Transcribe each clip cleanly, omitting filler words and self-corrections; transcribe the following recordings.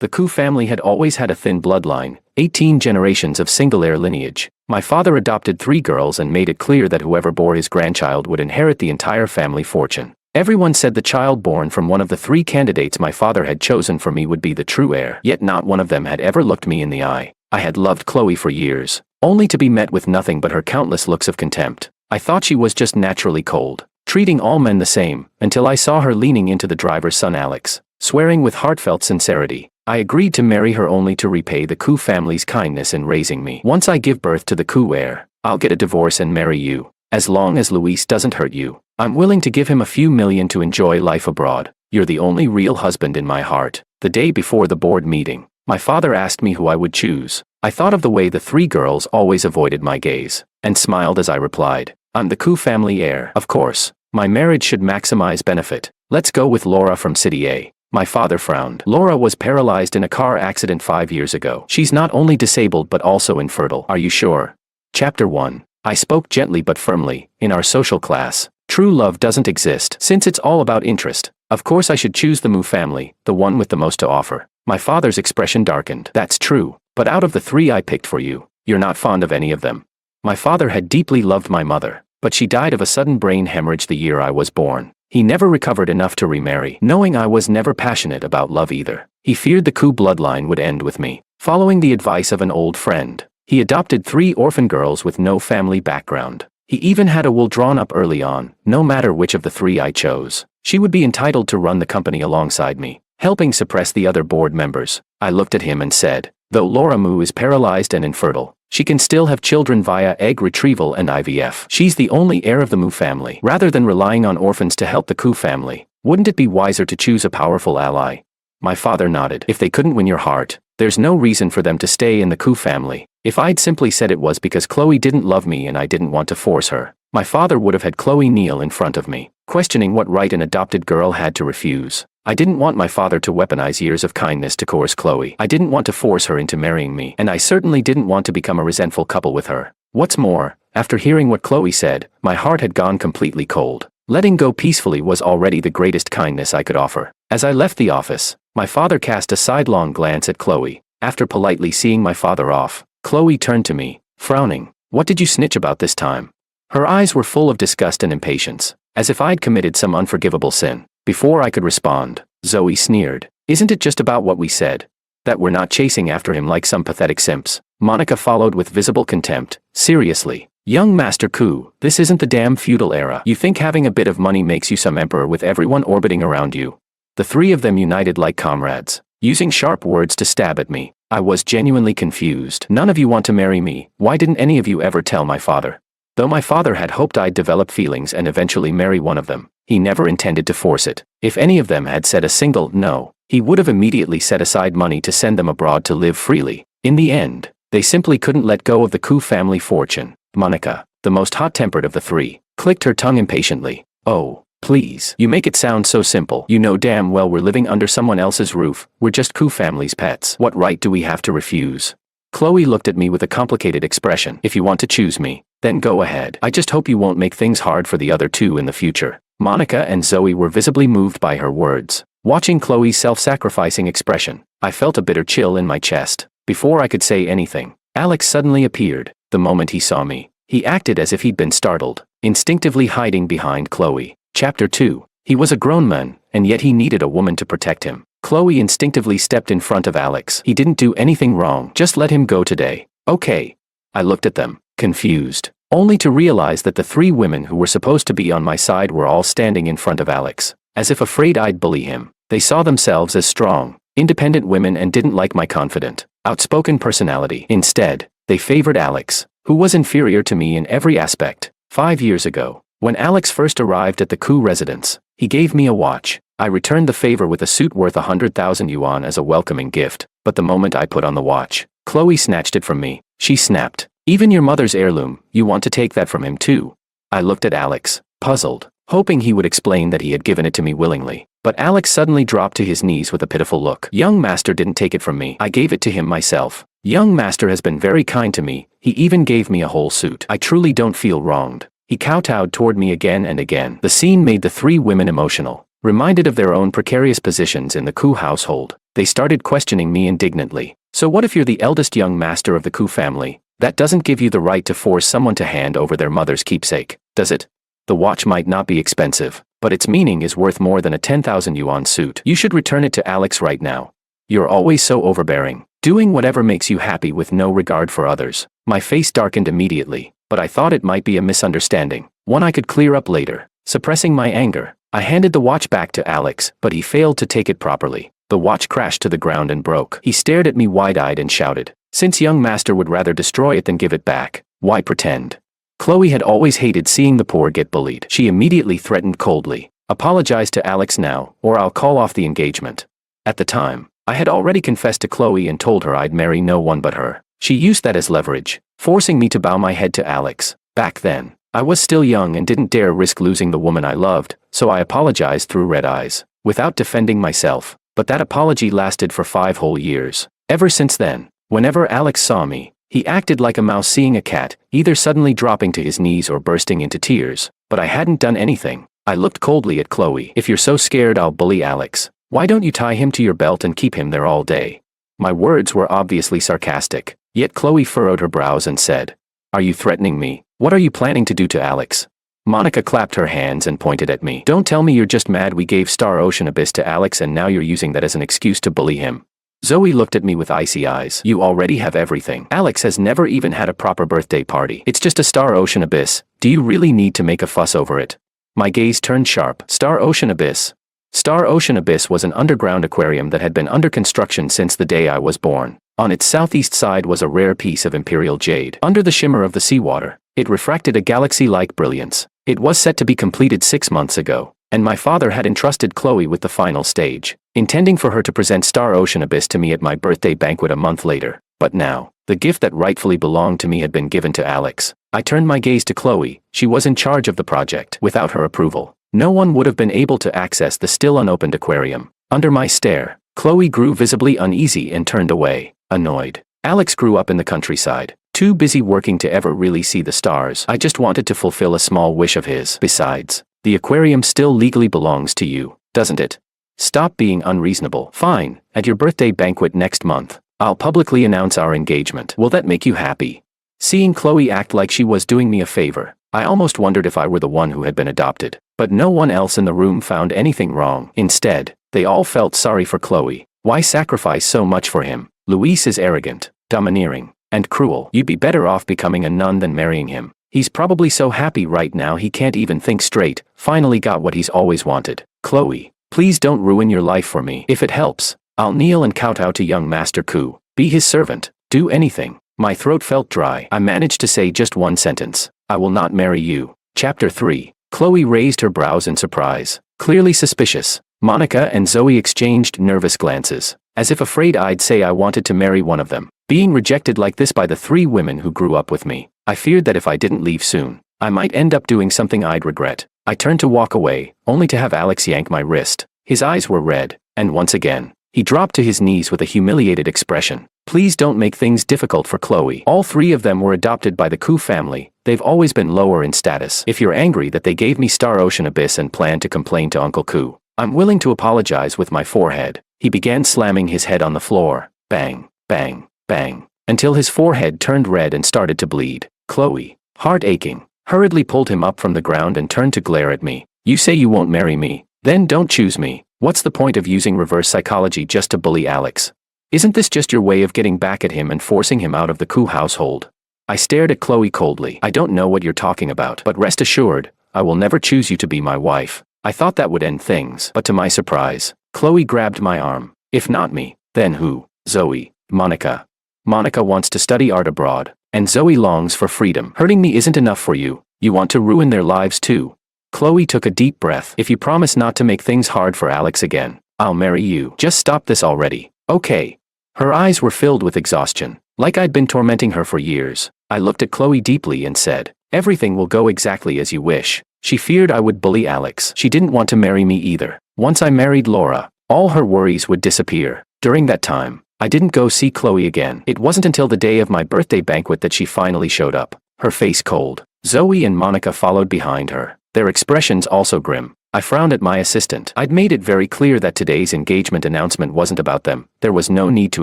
The Ku family had always had a thin bloodline, 18 generations of single-heir lineage. My father adopted 3 girls and made it clear that whoever bore his grandchild would inherit the entire family fortune. Everyone said the child born from one of the 3 candidates my father had chosen for me would be the true heir, yet not one of them had ever looked me in the eye. I had loved Chloe for years, only to be met with nothing but her countless looks of contempt. I thought she was just naturally cold, treating all men the same, until I saw her leaning into the driver's son Alex, swearing with heartfelt sincerity. I agreed to marry her only to repay the Ku family's kindness in raising me. Once I give birth to the Ku heir, I'll get a divorce and marry you. As long as Luis doesn't hurt you, I'm willing to give him a few million to enjoy life abroad. You're the only real husband in my heart. The day before the board meeting, my father asked me who I would choose. I thought of the way the 3 girls always avoided my gaze, and smiled as I replied, I'm the Ku family heir. Of course, my marriage should maximize benefit. Let's go with Laura from City A. My father frowned. Laura was paralyzed in a car accident 5 years ago. She's not only disabled but also infertile. Are you sure? Chapter 1. I spoke gently but firmly. In our social class, true love doesn't exist, since it's all about interest. Of course I should choose the Mu family, the one with the most to offer. My father's expression darkened. That's true, but out of the 3 I picked for you, you're not fond of any of them. My father had deeply loved my mother, but she died of a sudden brain hemorrhage the year I was born. He never recovered enough to remarry, knowing I was never passionate about love either. He feared the Ku bloodline would end with me. Following the advice of an old friend, he adopted 3 orphan girls with no family background. He even had a will drawn up early on. No matter which of the 3 I chose, she would be entitled to run the company alongside me, helping suppress the other board members. I looked at him and said, though Laura Mu is paralyzed and infertile, she can still have children via egg retrieval and IVF. She's the only heir of the Mu family. Rather than relying on orphans to help the Ku family, wouldn't it be wiser to choose a powerful ally? My father nodded. If they couldn't win your heart, there's no reason for them to stay in the Ku family. If I'd simply said it was because Chloe didn't love me and I didn't want to force her, my father would have had Chloe kneel in front of me, questioning what right an adopted girl had to refuse. I didn't want my father to weaponize years of kindness to coerce Chloe. I didn't want to force her into marrying me, and I certainly didn't want to become a resentful couple with her. What's more, after hearing what Chloe said, my heart had gone completely cold. Letting go peacefully was already the greatest kindness I could offer. As I left the office, my father cast a sidelong glance at Chloe. After politely seeing my father off, Chloe turned to me, frowning. What did you snitch about this time? Her eyes were full of disgust and impatience, as if I'd committed some unforgivable sin. Before I could respond, Zoe sneered. Isn't it just about what we said? That we're not chasing after him like some pathetic simps? Monica followed with visible contempt. Seriously, young Master Ku, this isn't the damn feudal era. You think having a bit of money makes you some emperor with everyone orbiting around you? The 3 of them united like comrades, using sharp words to stab at me. I was genuinely confused. None of you want to marry me. Why didn't any of you ever tell my father? Though my father had hoped I'd develop feelings and eventually marry one of them, he never intended to force it. If any of them had said a single no, he would have immediately set aside money to send them abroad to live freely. In the end, they simply couldn't let go of the Ku family fortune. Monica, the most hot-tempered of the 3, clicked her tongue impatiently. Oh, please. You make it sound so simple. You know damn well we're living under someone else's roof. We're just Ku family's pets. What right do we have to refuse? Chloe looked at me with a complicated expression. If you want to choose me, then go ahead. I just hope you won't make things hard for the other 2 in the future. Monica and Zoe were visibly moved by her words. Watching Chloe's self-sacrificing expression, I felt a bitter chill in my chest. Before I could say anything, Alex suddenly appeared. The moment he saw me, he acted as if he'd been startled, instinctively hiding behind Chloe. Chapter 2. He was a grown man, and yet he needed a woman to protect him. Chloe instinctively stepped in front of Alex. He didn't do anything wrong. Just let him go today. Okay. I looked at them, confused, only to realize that the 3 women who were supposed to be on my side were all standing in front of Alex, as if afraid I'd bully him. They saw themselves as strong, independent women and didn't like my confident, outspoken personality. Instead, they favored Alex, who was inferior to me in every aspect. 5 years ago, when Alex first arrived at the Ku residence, he gave me a watch. I returned the favor with a suit worth 100,000 yuan as a welcoming gift, but the moment I put on the watch, Chloe snatched it from me. She snapped. Even your mother's heirloom, you want to take that from him too? I looked at Alex, puzzled, hoping he would explain that he had given it to me willingly. But Alex suddenly dropped to his knees with a pitiful look. Young Master didn't take it from me. I gave it to him myself. Young Master has been very kind to me. He even gave me a whole suit. I truly don't feel wronged. He kowtowed toward me again and again. The scene made the 3 women emotional, reminded of their own precarious positions in the Ku household. They started questioning me indignantly. So what if you're the eldest young master of the Ku family? That doesn't give you the right to force someone to hand over their mother's keepsake, does it? The watch might not be expensive, but its meaning is worth more than a 10,000 yuan suit. You should return it to Alex right now. You're always so overbearing, doing whatever makes you happy with no regard for others. My face darkened immediately, but I thought it might be a misunderstanding, one I could clear up later. Suppressing my anger, I handed the watch back to Alex, but he failed to take it properly. The watch crashed to the ground and broke. He stared at me wide-eyed and shouted, "Since young master would rather destroy it than give it back, why pretend?" Chloe had always hated seeing the poor get bullied. She immediately threatened coldly, "Apologize to Alex now, or I'll call off the engagement." At the time, I had already confessed to Chloe and told her I'd marry no one but her. She used that as leverage, forcing me to bow my head to Alex. Back then, I was still young and didn't dare risk losing the woman I loved, so I apologized through red eyes, without defending myself. But that apology lasted for 5 whole years. Ever since then, whenever Alex saw me, he acted like a mouse seeing a cat, either suddenly dropping to his knees or bursting into tears. But I hadn't done anything. I looked coldly at Chloe. "If you're so scared I'll bully Alex, why don't you tie him to your belt and keep him there all day?" My words were obviously sarcastic, yet Chloe furrowed her brows and said, "Are you threatening me? What are you planning to do to Alex?" Monica clapped her hands and pointed at me. "Don't tell me you're just mad we gave Star Ocean Abyss to Alex and now you're using that as an excuse to bully him." Zoe looked at me with icy eyes. "You already have everything. Alex has never even had a proper birthday party. It's just a Star Ocean Abyss. Do you really need to make a fuss over it?" My gaze turned sharp. Star Ocean Abyss. Star Ocean Abyss was an underground aquarium that had been under construction since the day I was born. On its southeast side was a rare piece of imperial jade. Under the shimmer of the seawater, it refracted a galaxy-like brilliance. It was set to be completed 6 months ago, and my father had entrusted Chloe with the final stage, intending for her to present Star Ocean Abyss to me at my birthday banquet a month later. But now, the gift that rightfully belonged to me had been given to Alex. I turned my gaze to Chloe. She was in charge of the project. Without her approval, no one would have been able to access the still unopened aquarium. Under my stare, Chloe grew visibly uneasy and turned away, annoyed. Alex grew up in the countryside, too busy working to ever really see the stars. I just wanted to fulfill a small wish of his. Besides, the aquarium still legally belongs to you, doesn't it? Stop being unreasonable. Fine, at your birthday banquet next month, I'll publicly announce our engagement. Will that make you happy? Seeing Chloe act like she was doing me a favor, I almost wondered if I were the one who had been adopted. But no one else in the room found anything wrong. Instead, they all felt sorry for Chloe. Why sacrifice so much for him? Luis is arrogant, domineering, and cruel. You'd be better off becoming a nun than marrying him. He's probably so happy right now he can't even think straight. Finally got what he's always wanted. Chloe, please don't ruin your life for me. If it helps, I'll kneel and kowtow to young Master Ku. Be his servant. Do anything. My throat felt dry. I managed to say just one sentence. I will not marry you. Chapter 3. Chloe raised her brows in surprise, clearly suspicious. Monica and Zoe exchanged nervous glances, as if afraid I'd say I wanted to marry one of them. Being rejected like this by the 3 women who grew up with me, I feared that if I didn't leave soon, I might end up doing something I'd regret. I turned to walk away, only to have Alex yank my wrist. His eyes were red, and once again, he dropped to his knees with a humiliated expression. Please don't make things difficult for Chloe. All 3 of them were adopted by the Ku family. They've always been lower in status. If you're angry that they gave me Star Ocean Abyss and plan to complain to Uncle Ku, I'm willing to apologize with my forehead. He began slamming his head on the floor. Bang, bang, bang, until his forehead turned red and started to bleed. Chloe, heart aching, hurriedly pulled him up from the ground and turned to glare at me. You say you won't marry me, then don't choose me. What's the point of using reverse psychology just to bully Alex? Isn't this just your way of getting back at him and forcing him out of the Ku household? I stared at Chloe coldly. I don't know what you're talking about, but rest assured, I will never choose you to be my wife. I thought that would end things, but to my surprise, Chloe grabbed my arm. If not me, then who? Zoe, Monica. Monica wants to study art abroad, and Zoe longs for freedom. Hurting me isn't enough for you. You want to ruin their lives too. Chloe took a deep breath. If you promise not to make things hard for Alex again, I'll marry you. Just stop this already. Okay. Her eyes were filled with exhaustion, like I'd been tormenting her for years. I looked at Chloe deeply and said, everything will go exactly as you wish. She feared I would bully Alex. She didn't want to marry me either. Once I married Laura, all her worries would disappear. During that time, I didn't go see Chloe again. It wasn't until the day of my birthday banquet that she finally showed up, her face cold. Zoe and Monica followed behind her, their expressions also grim. I frowned at my assistant. I'd made it very clear that today's engagement announcement wasn't about them. There was no need to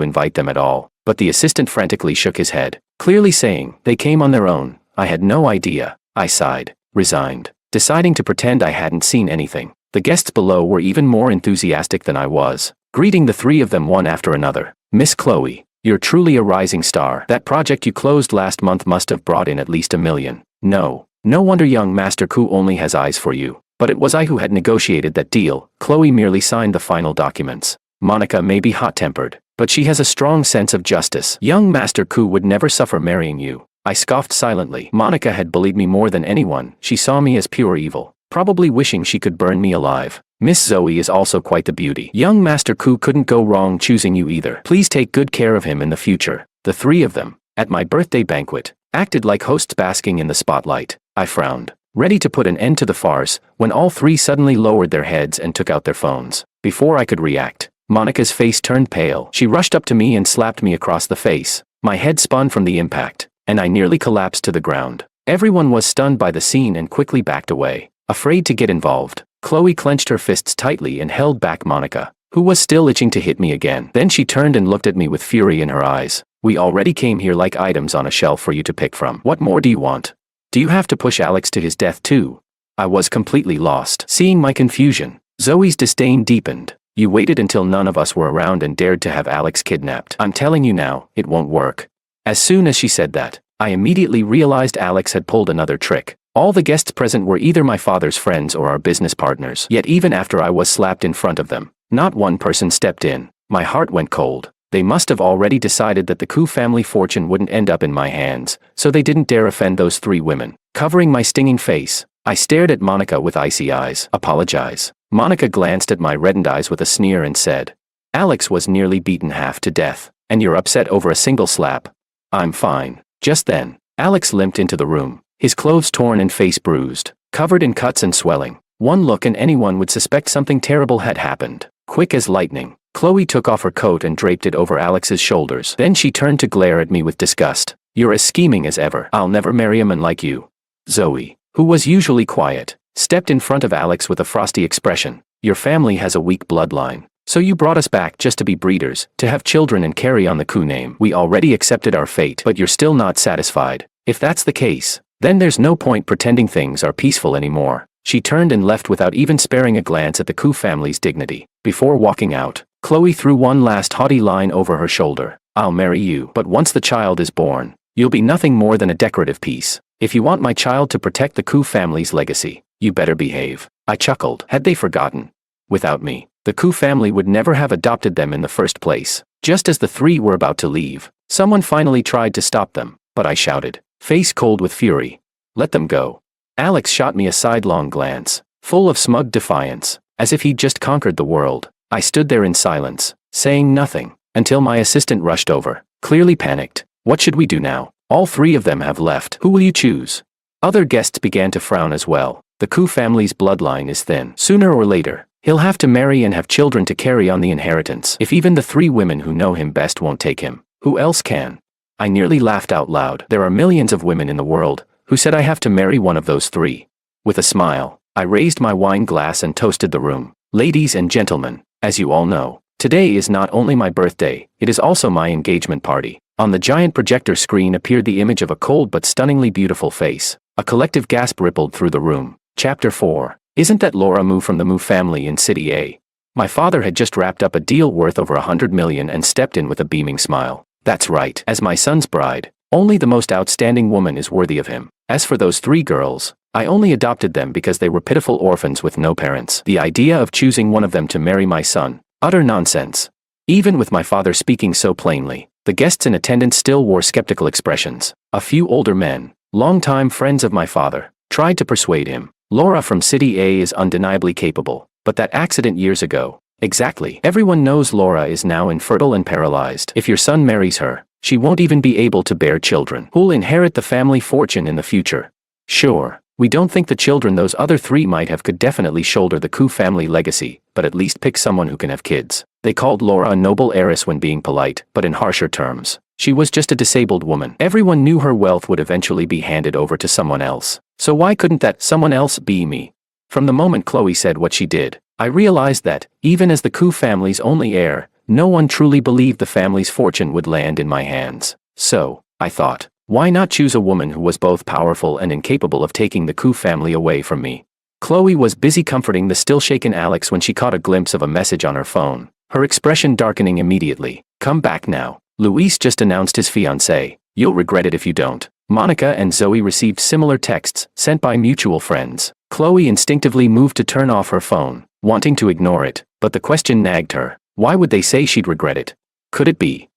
invite them at all. But the assistant frantically shook his head, clearly saying, they came on their own. I had no idea. I sighed, resigned, deciding to pretend I hadn't seen anything. The guests below were even more enthusiastic than I was, greeting the three of them one after another. Miss Chloe, you're truly a rising star. That project you closed last month must have brought in at least $1 million. No wonder young Master Ku only has eyes for you. But it was I who had negotiated that deal. Chloe merely signed the final documents. Monica may be hot-tempered, but she has a strong sense of justice. Young Master Ku would never suffer marrying you. I scoffed silently. Monica had bullied me more than anyone. She saw me as pure evil, probably wishing she could burn me alive. Miss Zoe is also quite the beauty. Young Master Ku couldn't go wrong choosing you either. Please take good care of him in the future. The three of them, at my birthday banquet, acted like hosts basking in the spotlight. I frowned, ready to put an end to the farce, when all three suddenly lowered their heads and took out their phones. Before I could react, Monica's face turned pale. She rushed up to me and slapped me across the face. My head spun from the impact, and I nearly collapsed to the ground. Everyone was stunned by the scene and quickly backed away, afraid to get involved. Chloe clenched her fists tightly and held back Monica, who was still itching to hit me again. Then she turned and looked at me with fury in her eyes. We already came here like items on a shelf for you to pick from. What more do you want? Do you have to push Alex to his death too? I was completely lost. Seeing my confusion, Zoe's disdain deepened. You waited until none of us were around and dared to have Alex kidnapped. I'm telling you now, it won't work. As soon as she said that, I immediately realized Alex had pulled another trick. All the guests present were either my father's friends or our business partners. Yet even after I was slapped in front of them, not one person stepped in. My heart went cold. They must have already decided that the Ku family fortune wouldn't end up in my hands, so they didn't dare offend those three women. Covering my stinging face, I stared at Monica with icy eyes. Apologize. Monica glanced at my reddened eyes with a sneer and said, Alex was nearly beaten half to death, and you're upset over a single slap. I'm fine. Just then, Alex limped into the room, his clothes torn and face bruised, covered in cuts and swelling. One look and anyone would suspect something terrible had happened. Quick as lightning, Chloe took off her coat and draped it over Alex's shoulders. Then she turned to glare at me with disgust. You're as scheming as ever. I'll never marry a man like you. Zoe, who was usually quiet, stepped in front of Alex with a frosty expression. Your family has a weak bloodline, so you brought us back just to be breeders, to have children and carry on the Ku name. We already accepted our fate, but you're still not satisfied. If that's the case, then there's no point pretending things are peaceful anymore. She turned and left without even sparing a glance at the Ku family's dignity. Before walking out, Chloe threw one last haughty line over her shoulder. I'll marry you, but once the child is born, you'll be nothing more than a decorative piece. If you want my child to protect the Ku family's legacy, you better behave. I chuckled. Had they forgotten? Without me, the Ku family would never have adopted them in the first place. Just as the three were about to leave, someone finally tried to stop them, but I shouted, face cold with fury, let them go. Alex shot me a sidelong glance, full of smug defiance, as if he'd just conquered the world. I stood there in silence, saying nothing, until my assistant rushed over, clearly panicked. What should we do now? All three of them have left. Who will you choose? Other guests began to frown as well. The Ku family's bloodline is thin. Sooner or later, he'll have to marry and have children to carry on the inheritance. If even the three women who know him best won't take him, who else can? I nearly laughed out loud. There are millions of women in the world who said I have to marry one of those three. With a smile, I raised my wine glass and toasted the room. Ladies and gentlemen, as you all know, today is not only my birthday, it is also my engagement party. On the giant projector screen appeared the image of a cold but stunningly beautiful face. A collective gasp rippled through the room. Chapter 4. Isn't that Laura Mu from the Mu family in City A? My father had just wrapped up a deal worth over $100 million and stepped in with a beaming smile. That's right. As my son's bride, only the most outstanding woman is worthy of him. As for those three girls, I only adopted them because they were pitiful orphans with no parents. The idea of choosing one of them to marry my son, utter nonsense. Even with my father speaking so plainly, the guests in attendance still wore skeptical expressions. A few older men, longtime friends of my father, tried to persuade him. Laura from City A is undeniably capable, but that accident years ago. Exactly. Everyone knows Laura is now infertile and paralyzed. If your son marries her, she won't even be able to bear children. Who'll inherit the family fortune in the future? Sure, we don't think the children those other three might have could definitely shoulder the Ku family legacy, but at least pick someone who can have kids. They called Laura a noble heiress when being polite, but in harsher terms, she was just a disabled woman. Everyone knew her wealth would eventually be handed over to someone else. So why couldn't that someone else be me? From the moment Chloe said what she did, I realized that, even as the Koo family's only heir, no one truly believed the family's fortune would land in my hands. So, I thought, why not choose a woman who was both powerful and incapable of taking the Koo family away from me? Chloe was busy comforting the still-shaken Alex when she caught a glimpse of a message on her phone, her expression darkening immediately. Come back now. Luis just announced his fiancée. You'll regret it if you don't. Monica and Zoe received similar texts, sent by mutual friends. Chloe instinctively moved to turn off her phone, wanting to ignore it, but the question nagged her. Why would they say she'd regret it? Could it be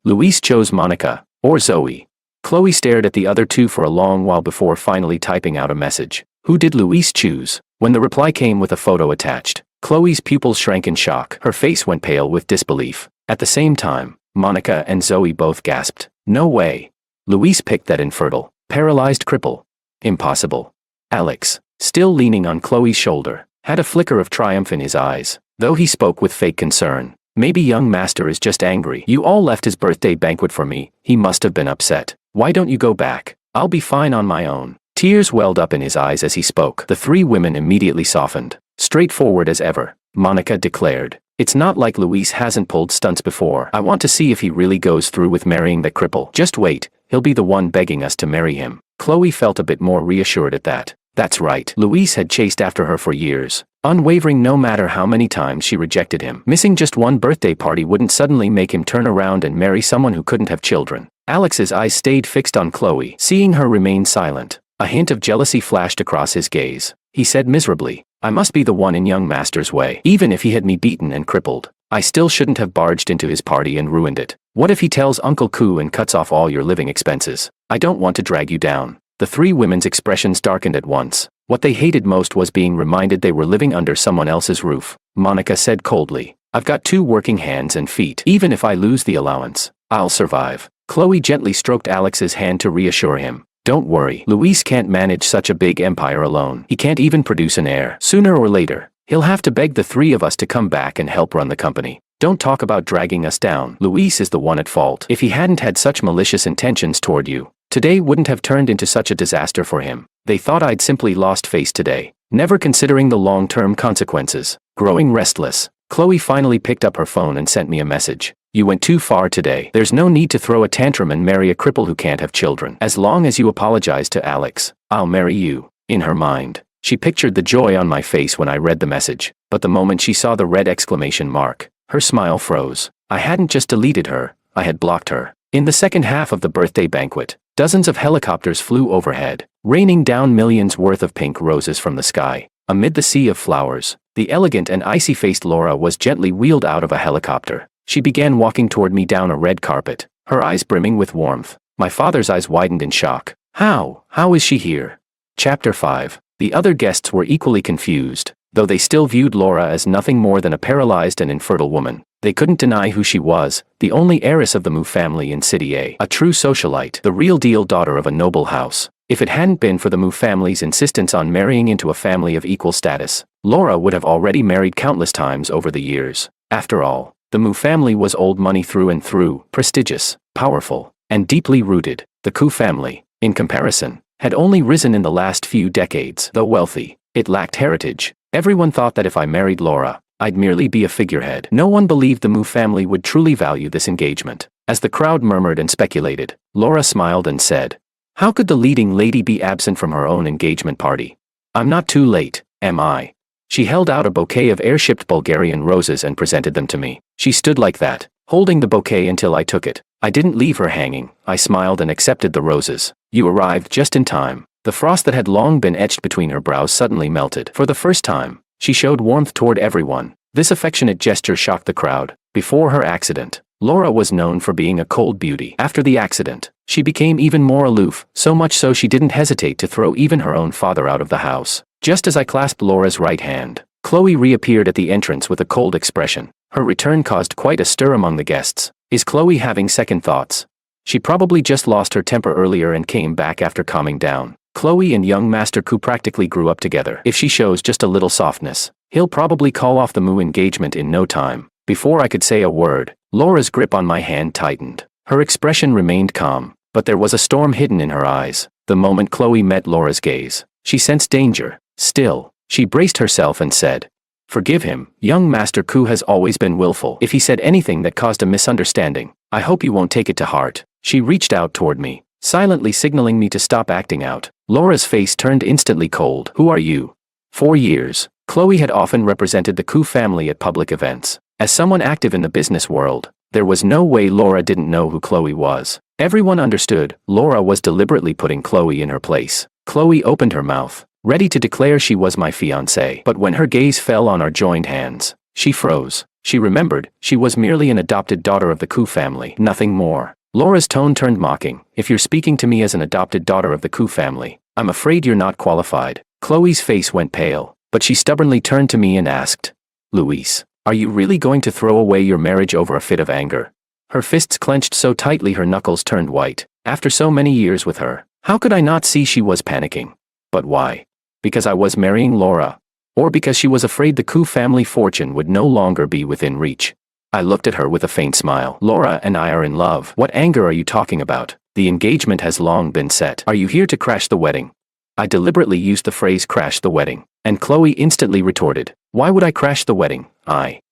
Luis chose Monica, or Zoe? Chloe stared at the other two for a long while before finally typing out a message. Who did Luis choose? When the reply came with a photo attached, Chloe's pupils shrank in shock. Her face went pale with disbelief. At the same time, Monica and Zoe both gasped. No way. Luis picked that infertile, paralyzed cripple. Impossible. Alex, still leaning on Chloe's shoulder, had a flicker of triumph in his eyes, though he spoke with fake concern. Maybe young master is just angry. You all left his birthday banquet for me. He must have been upset. Why don't you go back? I'll be fine on my own. Tears welled up in his eyes as he spoke. The three women immediately softened. Straightforward as ever, Monica declared. It's not like Luis hasn't pulled stunts before. I want to see if he really goes through with marrying that cripple. Just wait, he'll be the one begging us to marry him. Chloe felt a bit more reassured at that. That's right. Luis had chased after her for years, unwavering no matter how many times she rejected him. Missing just one birthday party wouldn't suddenly make him turn around and marry someone who couldn't have children. Alex's eyes stayed fixed on Chloe, seeing her remain silent. A hint of jealousy flashed across his gaze. He said miserably, I must be the one in young master's way. Even if he had me beaten and crippled, I still shouldn't have barged into his party and ruined it. What if he tells Uncle Koo and cuts off all your living expenses? I don't want to drag you down. The three women's expressions darkened at once. What they hated most was being reminded they were living under someone else's roof. Monica said coldly, I've got 2 working hands and feet. Even if I lose the allowance, I'll survive. Chloe gently stroked Alex's hand to reassure him. Don't worry, Luis can't manage such a big empire alone. He can't even produce an heir. Sooner or later, he'll have to beg the 3 of us to come back and help run the company. Don't talk about dragging us down. Luis is the one at fault. If he hadn't had such malicious intentions toward you, today wouldn't have turned into such a disaster for him. They thought I'd simply lost face today, never considering the long-term consequences. Growing restless, Chloe finally picked up her phone and sent me a message. You went too far today. There's no need to throw a tantrum and marry a cripple who can't have children. As long as you apologize to Alex, I'll marry you. In her mind, she pictured the joy on my face when I read the message, but the moment she saw the red exclamation mark, her smile froze. I hadn't just deleted her, I had blocked her. In the second half of the birthday banquet, dozens of helicopters flew overhead, raining down millions worth of pink roses from the sky. Amid the sea of flowers, the elegant and icy-faced Laura was gently wheeled out of a helicopter. She began walking toward me down a red carpet, her eyes brimming with warmth. My father's eyes widened in shock. How is she here? Chapter 5. The other guests were equally confused, though they still viewed Laura as nothing more than a paralyzed and infertile woman. They couldn't deny who she was, the only heiress of the Mu family in City A true socialite, the real-deal daughter of a noble house. If it hadn't been for the Mu family's insistence on marrying into a family of equal status, Laura would have already married countless times over the years. After all, the Mu family was old money through and through, prestigious, powerful, and deeply rooted. The Koo family, in comparison, had only risen in the last few decades. Though wealthy, it lacked heritage. Everyone thought that if I married Laura, I'd merely be a figurehead. No one believed the Mu family would truly value this engagement. As the crowd murmured and speculated, Laura smiled and said, How could the leading lady be absent from her own engagement party? I'm not too late, am I? She held out a bouquet of air-shipped Bulgarian roses and presented them to me. She stood like that, holding the bouquet until I took it. I didn't leave her hanging. I smiled and accepted the roses. You arrived just in time. The frost that had long been etched between her brows suddenly melted. For the first time, she showed warmth toward everyone. This affectionate gesture shocked the crowd. Before her accident, Laura was known for being a cold beauty. After the accident, she became even more aloof, so much so she didn't hesitate to throw even her own father out of the house. Just as I clasped Laura's right hand, Chloe reappeared at the entrance with a cold expression. Her return caused quite a stir among the guests. Is Chloe having second thoughts? She probably just lost her temper earlier and came back after calming down. Chloe and young Master Koo practically grew up together. If she shows just a little softness, he'll probably call off the Mu engagement in no time. Before I could say a word, Laura's grip on my hand tightened. Her expression remained calm, but there was a storm hidden in her eyes. The moment Chloe met Laura's gaze, she sensed danger. Still, She braced herself and said, "Forgive him, young Master Ku has always been willful. If he said anything that caused a misunderstanding, I hope you won't take it to heart." She reached out toward me, silently signaling me to stop acting out. Laura's face turned instantly cold. "Who are you?" For years, Chloe had often represented the Ku family at public events. As someone active in the business world, there was no way Laura didn't know who Chloe was. Everyone understood Laura was deliberately putting Chloe in her place. Chloe opened her mouth, ready to declare she was my fiancée. But when her gaze fell on our joined hands, she froze. She remembered she was merely an adopted daughter of the Ku family, nothing more. Laura's tone turned mocking. "If you're speaking to me as an adopted daughter of the Ku family, I'm afraid you're not qualified." Chloe's face went pale, but she stubbornly turned to me and asked, "Luis, are you really going to throw away your marriage over a fit of anger?" Her fists clenched so tightly her knuckles turned white. After so many years with her, how could I not see she was panicking? But why? Because I was marrying Laura? Or because she was afraid the Ku family fortune would no longer be within reach? I looked at her with a faint smile. "Laura and I are in love. What anger are you talking about? The engagement has long been set. Are you here to crash the wedding?" I deliberately used the phrase "crash the wedding," and Chloe instantly retorted, "Why would I crash the wedding?"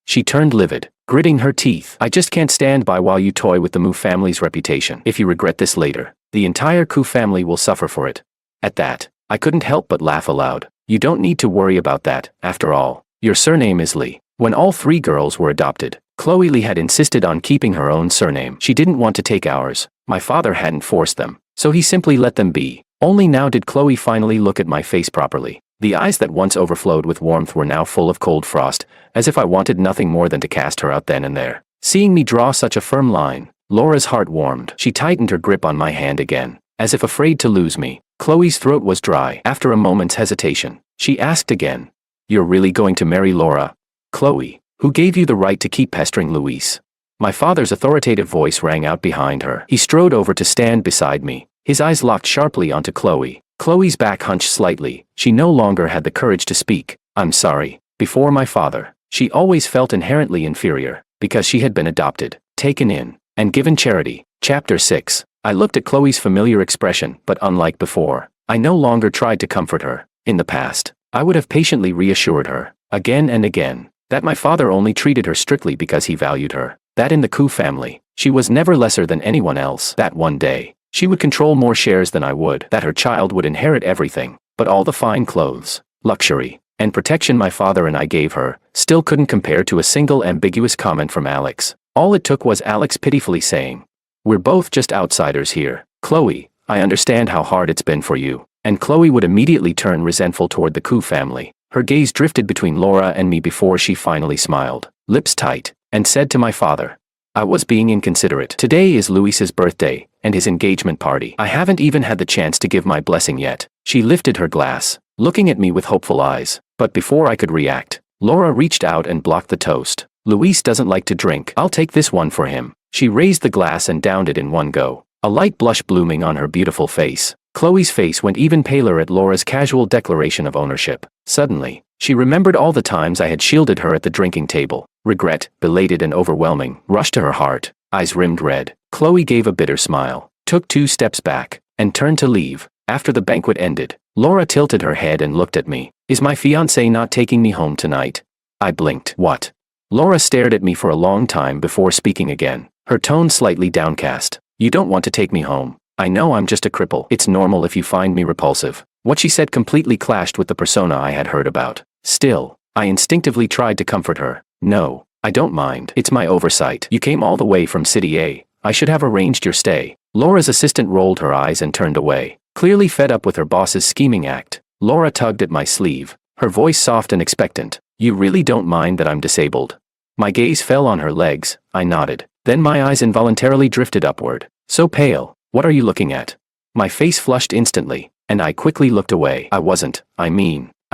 She turned livid, gritting her teeth. "I just can't stand by while you toy with the Mu family's reputation. If you regret this later, the entire Ku family will suffer for it." At that, I couldn't help but laugh aloud. "You don't need to worry about that. After all, your surname is Lee." When all three girls were adopted, Chloe Lee had insisted on keeping her own surname. She didn't want to take ours. My father hadn't forced them, so he simply let them be. Only now did Chloe finally look at my face properly. The eyes that once overflowed with warmth were now full of cold frost, as if I wanted nothing more than to cast her out then and there. Seeing me draw such a firm line, Laura's heart warmed. She tightened her grip on my hand again, as if afraid to lose me. Chloe's throat was dry. After a moment's hesitation, she asked again, "You're really going to marry Laura?" "Chloe, who gave you the right to keep pestering Luis?" My father's authoritative voice rang out behind her. He strode over to stand beside me, his eyes locked sharply onto Chloe. Chloe's back hunched slightly. She no longer had the courage to speak. "I'm sorry." Before my father, she always felt inherently inferior, because she had been adopted, taken in, and given charity. Chapter 6. I looked at Chloe's familiar expression, but unlike before, I no longer tried to comfort her. In the past, I would have patiently reassured her, again and again, that my father only treated her strictly because he valued her, that in the Ku family, she was never lesser than anyone else, that one day, she would control more shares than I would, that her child would inherit everything, but all the fine clothes, luxury, and protection my father and I gave her, still couldn't compare to a single ambiguous comment from Alex. All it took was Alex pitifully saying, "We're both just outsiders here. Chloe, I understand how hard it's been for you." And Chloe would immediately turn resentful toward the Ku family. Her gaze drifted between Laura and me before she finally smiled, lips tight, and said to my father, "I was being inconsiderate. Today is Luis's birthday, and his engagement party. I haven't even had the chance to give my blessing yet." She lifted her glass, looking at me with hopeful eyes. But before I could react, Laura reached out and blocked the toast. "Luis doesn't like to drink. I'll take this one for him." She raised the glass and downed it in one go, a light blush blooming on her beautiful face. Chloe's face went even paler at Laura's casual declaration of ownership. Suddenly, she remembered all the times I had shielded her at the drinking table. Regret, belated and overwhelming, rushed to her heart. Eyes rimmed red, Chloe gave a bitter smile, took 2 steps back, and turned to leave. After the banquet ended, Laura tilted her head and looked at me. "Is my fiancé not taking me home tonight?" I blinked. "What?" Laura stared at me for a long time before speaking again, her tone slightly downcast. "You don't want to take me home. I know I'm just a cripple. It's normal if you find me repulsive." What she said completely clashed with the persona I had heard about. Still, I instinctively tried to comfort her. "No, I don't mind. It's my oversight. You came all the way from City A. I should have arranged your stay." Laura's assistant rolled her eyes and turned away, clearly fed up with her boss's scheming act. Laura tugged at my sleeve, her voice soft and expectant. "You really don't mind that I'm disabled?" My gaze fell on her legs. I nodded. Then my eyes involuntarily drifted upward. "So pale. What are you looking at?" My face flushed instantly, and I quickly looked away. I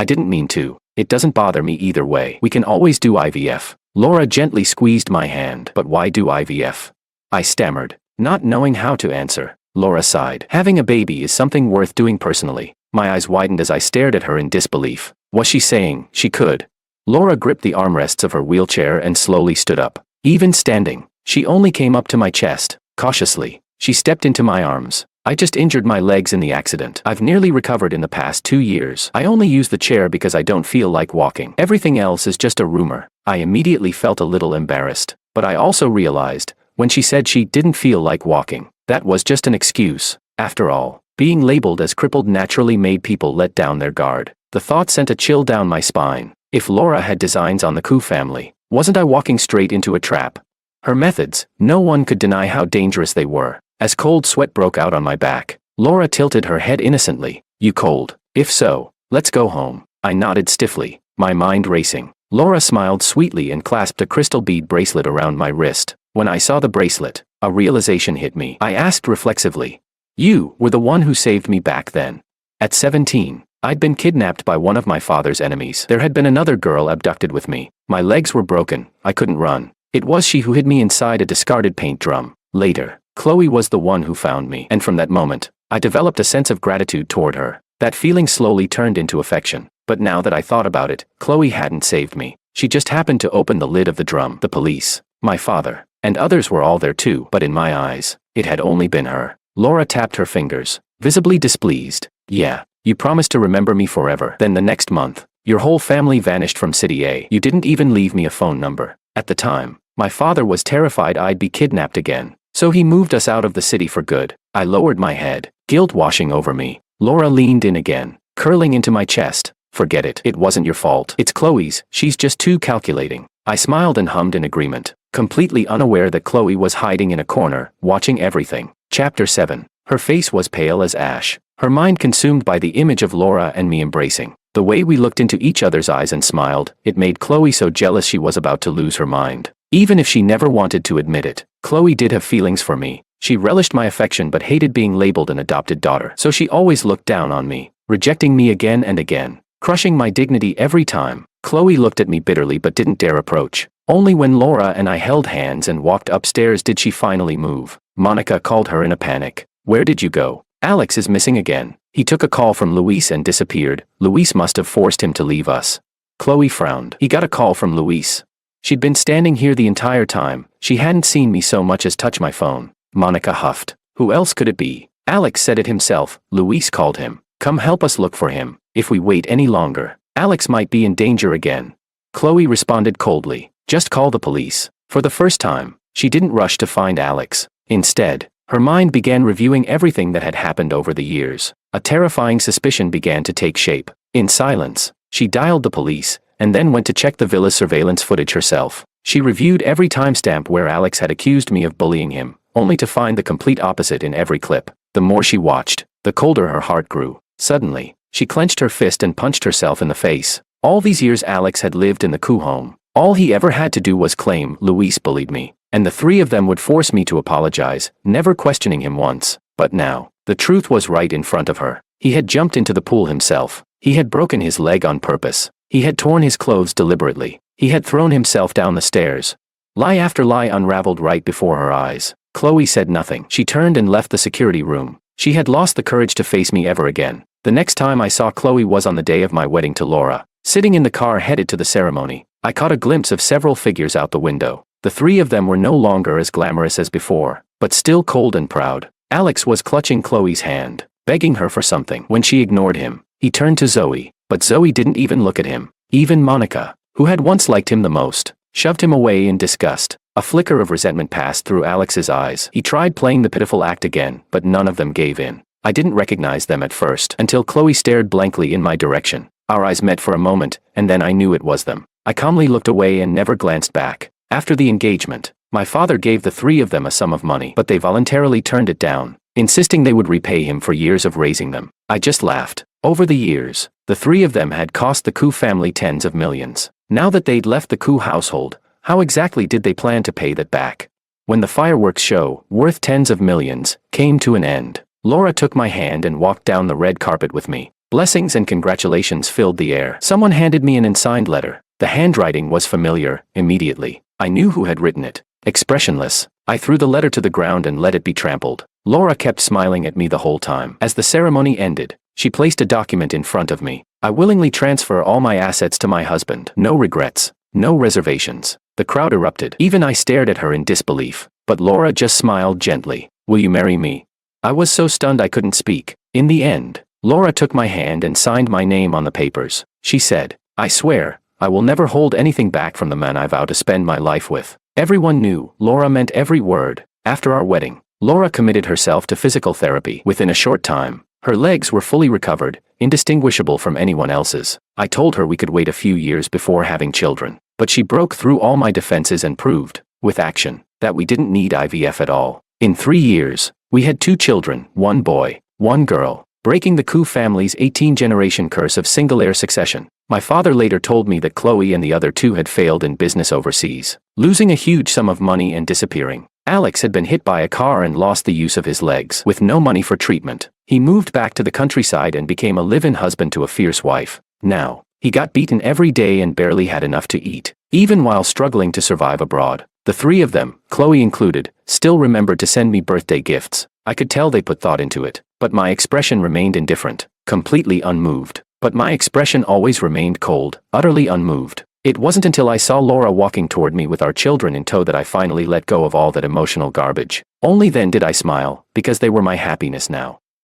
didn't mean to. It doesn't bother me either way. We can always do IVF. Laura gently squeezed my hand. "But why do IVF?" I stammered, not knowing how to answer. Laura sighed. "Having a baby is something worth doing personally." My eyes widened as I stared at her in disbelief. Was she saying she could? Laura gripped the armrests of her wheelchair and slowly stood up. Even standing, she only came up to my chest, cautiously. She stepped into my arms, I just injured my legs in the accident. I've nearly recovered in the past 2 years. I only use the chair because I don't feel like walking. Everything else is just a rumor. I immediately felt a little embarrassed, but I also realized, when she said she didn't feel like walking, that was just an excuse. After all, being labeled as crippled naturally made people let down their guard. The thought sent a chill down my spine. If Laura had designs on the Koo family, wasn't I walking straight into a trap? Her methods, no one could deny how dangerous they were. As cold sweat broke out on my back, Laura tilted her head innocently. You cold? If so, let's go home. I nodded stiffly, my mind racing. Laura smiled sweetly and clasped a crystal bead bracelet around my wrist. When I saw the bracelet, a realization hit me. I asked reflexively, "You were the one who saved me back then?" At 17, I'd been kidnapped by one of my father's enemies. There had been another girl abducted with me. My legs were broken, I couldn't run. It was she who hid me inside a discarded paint drum. Later, Chloe was the one who found me, and from that moment, I developed a sense of gratitude toward her. That feeling slowly turned into affection. But now that I thought about it, Chloe hadn't saved me. She just happened to open the lid of the drum. The police, my father, and others were all there too, but in my eyes, it had only been her. Laura tapped her fingers, visibly displeased. Yeah, you promised to remember me forever. Then the next month, your whole family vanished from City A. You didn't even leave me a phone number. At the time, my father was terrified I'd be kidnapped again. So he moved us out of the city for good. I lowered my head, guilt washing over me. Laura leaned in again, curling into my chest. Forget it. It wasn't your fault. It's Chloe's. She's just too calculating. I smiled and hummed in agreement, completely unaware that Chloe was hiding in a corner, watching everything. Chapter 7. Her face was pale as ash, her mind consumed by the image of Laura and me embracing. The way we looked into each other's eyes and smiled, it made Chloe so jealous she was about to lose her mind. Even if she never wanted to admit it, Chloe did have feelings for me. She relished my affection but hated being labeled an adopted daughter. So she always looked down on me, rejecting me again and again, crushing my dignity every time. Chloe looked at me bitterly but didn't dare approach. Only when Laura and I held hands and walked upstairs did she finally move. Monica called her in a panic. Where did you go? Alex is missing again. He took a call from Luis and disappeared. Luis must have forced him to leave us. Chloe frowned. He got a call from Luis. She'd been standing here the entire time. She hadn't seen me so much as touch my phone. Monica huffed. Who else could it be? Alex said it himself. Luis called him. Come help us look for him. If we wait any longer, Alex might be in danger again. Chloe responded coldly. Just call the police. For the first time, she didn't rush to find Alex. Instead, her mind began reviewing everything that had happened over the years. A terrifying suspicion began to take shape. In silence, she dialed the police, and then went to check the villa's surveillance footage herself. She reviewed every timestamp where Alex had accused me of bullying him, only to find the complete opposite in every clip. The more she watched, the colder her heart grew. Suddenly, she clenched her fist and punched herself in the face. All these years Alex had lived in the Koo home. All he ever had to do was claim Luis bullied me, and the three of them would force me to apologize, never questioning him once. But now, the truth was right in front of her. He had jumped into the pool himself. He had broken his leg on purpose. He had torn his clothes deliberately. He had thrown himself down the stairs. Lie after lie unraveled right before her eyes. Chloe said nothing. She turned and left the security room. She had lost the courage to face me ever again. The next time I saw Chloe was on the day of my wedding to Laura. Sitting in the car headed to the ceremony, I caught a glimpse of several figures out the window. The three of them were no longer as glamorous as before, but still cold and proud. Alex was clutching Chloe's hand, begging her for something. When she ignored him, he turned to Zoe, but Zoe didn't even look at him. Even Monica, who had once liked him the most, shoved him away in disgust. A flicker of resentment passed through Alex's eyes. He tried playing the pitiful act again, but none of them gave in. I didn't recognize them at first, until Chloe stared blankly in my direction. Our eyes met for a moment, and then I knew it was them. I calmly looked away and never glanced back. After the engagement, my father gave the three of them a sum of money, but they voluntarily turned it down, insisting they would repay him for years of raising them. I just laughed. Over the years, the three of them had cost the Koo family tens of millions. Now that they'd left the Koo household, how exactly did they plan to pay that back? When the fireworks show, worth tens of millions, came to an end, Laura took my hand and walked down the red carpet with me. Blessings and congratulations filled the air. Someone handed me an unsigned letter. The handwriting was familiar. Immediately, I knew who had written it. Expressionless, I threw the letter to the ground and let it be trampled. Laura kept smiling at me the whole time. As the ceremony ended, she placed a document in front of me. I willingly transfer all my assets to my husband. No regrets, no reservations. The crowd erupted. Even I stared at her in disbelief. But Laura just smiled gently. Will you marry me? I was so stunned I couldn't speak. In the end, Laura took my hand and signed my name on the papers. She said, "I swear, I will never hold anything back from the man I vow to spend my life with." Everyone knew Laura meant every word. After our wedding, Laura committed herself to physical therapy. Within a short time, her legs were fully recovered, indistinguishable from anyone else's. I told her we could wait a few years before having children, but she broke through all my defenses and proved, with action, that we didn't need IVF at all. In 3 years, we had 2 children, 1 boy, 1 girl, breaking the Koo family's 18-generation curse of single-heir succession. My father later told me that Chloe and the other 2 had failed in business overseas, losing a huge sum of money and disappearing. Alex had been hit by a car and lost the use of his legs. With no money for treatment, he moved back to the countryside and became a live-in husband to a fierce wife. Now, he got beaten every day and barely had enough to eat, even while struggling to survive abroad. The 3 of them, Chloe included, still remembered to send me birthday gifts. I could tell they put thought into it, but my expression remained indifferent, completely unmoved. But my expression always remained cold, utterly unmoved. It wasn't until I saw Laura walking toward me with our children in tow that I finally let go of all that emotional garbage. Only then did I smile, because they were my happiness now.